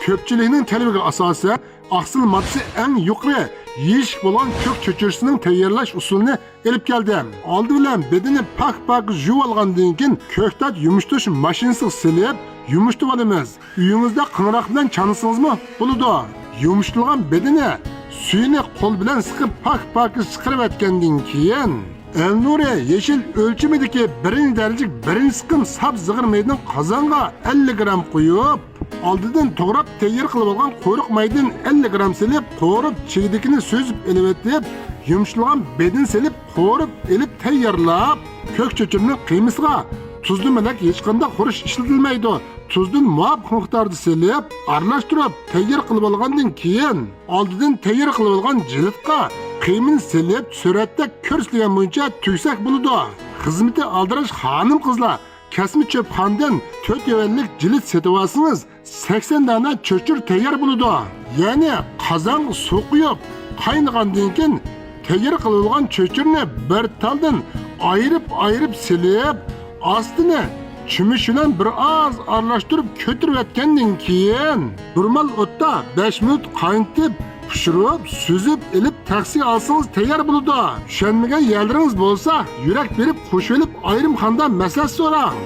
Köpçülüğünün tələbiga asosan asıl maddasi eng yuqori yeyish bo'lgan ko'k cho'chirisining tayyorlash usulini elib keldim. Oldi bilan bedeni pak yuvib olgandan keyin ko'ktat yumshtirish mashinasiga silib yumshtib olamiz. Uyingizda qing'roq bilan chanisingizmi bo'ladi. Yumshtilgan bedeni suyini qo'l bilan siqib pak chiqarib etgandan keyin Elnuri yeşil ölçümüdeki birinci derece birinci sıkım sap zıgır maydın kazanğa 50 gram koyup aldıdan toğrap teyir kılıp olgan kuyruk maydın 50 gram silip qo'rib çiğdikini süzüp elivetleyip yumuşluğan bedin silip qo'rib elip teyirlap kök çöçürünün kıymısıga tuzlu melek hiç qanday xuruş işletilmeydi. Tuzdan muvafiq miqdorda silip aralashtirib tayyor qilib olgandan keyin oldidan tayyor qilib olgan jilitga qiymini silib suratda ko'rsatilgan bo'yicha tugsak bo'ladi. Xizmati aldirash xonim qizlar kasmi cho'pxondan 4 yavanlik jilit setib olsangiz 80 dona cho'chir tayyor bo'ladi. Ya'ni qozon suv quyib qaynagandan keyin tayyor qilingan cho'chirni bir taldan ayirib silib ostini Çümüş bilan bir az aralashtirib ko'tirib etgandan keyin normal o'tda 5 minut qaynatib, pishirib, suzib, ilib taksiga olsangiz tayyor bo'ladi. Tushunmagan yerlaringiz bo'lsa, yurak berib qo'shilib ayrimxonda maslahat so'rang.